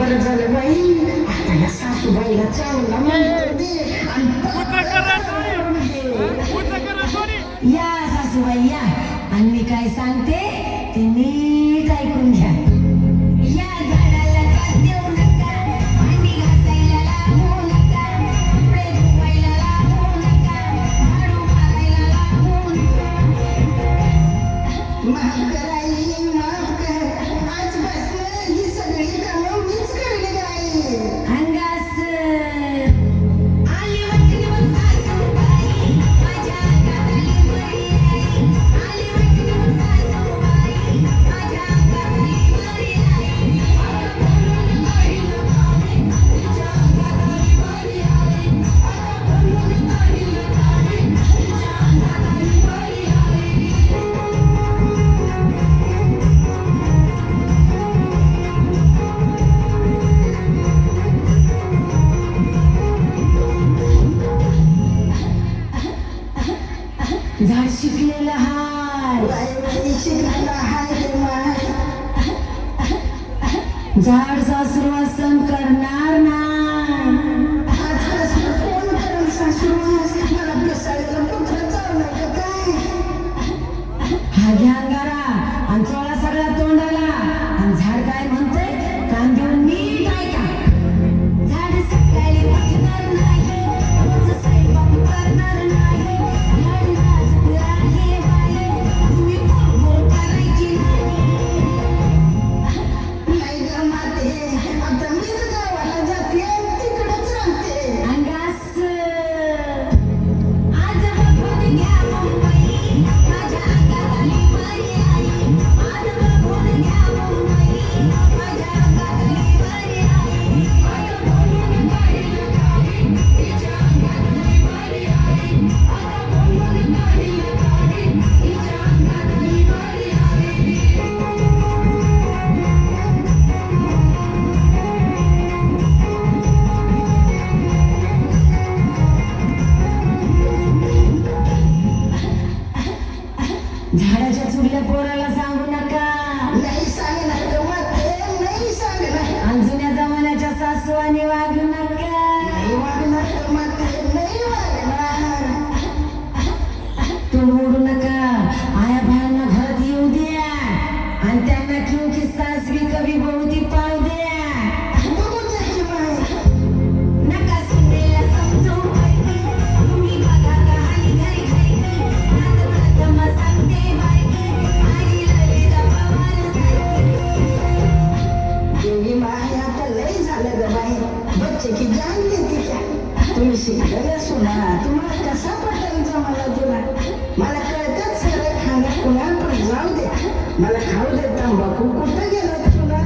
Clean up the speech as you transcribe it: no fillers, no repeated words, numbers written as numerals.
बरं झालं बाई, आता या सासूबाईला चांगला म्हणतो दे आणि या सासूबाई या, आणि मी काय सांगते ते नीट ऐकून घ्या. या झाडाला कास देऊ नका, भांडी घासायला लागू नका, कपडे धुवायला लागू नका, झाडू मारायला लागू नका. माफ कर आई, माफ कर. आजपासून ही सगळी कामं मीच करली आई. अंगास आली वचनीवर सासूबाई, माझ्या अंगात आली बरी आई. आली वचनीवर सासूबाई, माझ्या अंगात आली बरी आई. आता बोलून काढील काढी, तिच्या अंगात आली बरी आई. आता बोलून काढील काढी, तिच्या अंगात आली बरी आई. झाड शिकलेलं हाय, बाई शिकलेला हाय रे माय. झाड सासुरवासन करणार नाही. आजपासून कोण करेल सासूरवास? मला पिसाळलेलं कुत्रं चावलं का काय? हा घ्या अंगारा आणि चोळा सगळ्या तोंडाला. आणि झाड काय म्हणते कान देऊन नीट ऐका. झाड सकाळी उठणार नाही, रोज स्वयंपाक करणार नाही. झाड नाजूक आहे बाई, तुम्ही बोलबोल करायची नाही. नाही ग माते, आता मीच गावाला जाते आणि तिकडंच राहते. अंगास आज बघून घ्या मुंबई, माझ्या अंगात आली बरी आई. आज बघून घ्या मुंबई, माझ्या अंगात आली बरी आई. आता बोलून काढील काढी, तिच्या अंगात आली बरी आई. आता बोलून काढील काढी, तिच्या अंगात आली बरी आई. झाडाच्या चुरल्या पोराला सांगू नका. नाही सांगणार ग माते, नाही सांगणार. आणि जुन्या जमान्याच्या सासू आणि वागू नका. नाही वागणार ग माते, नाही वागणार. तोंड मोडू नका. आया बायांना घरात येऊ द्या आणि त्यांना क्यों की सास भी कभी बहू ती पाळू द्या. बघू त्याची माय. नका सुनेला समजू बायकी, तुम्ही बघा कहाणी घरी घरी. नात प्रथम सांगते बायकी, आई ललिता पवार सारखी. देवी माय, आता लय झालं ग बाई. बच्चे की जान देते क्या? तुम्ही शिकलेल्या सुना, तुम्हाला कसा पटेल जमाला तुला? मला कळतच सगळं खाणं कुणा पण जाऊ दे. मला खाऊ दे तंबाखू कुठं गेलं तुला?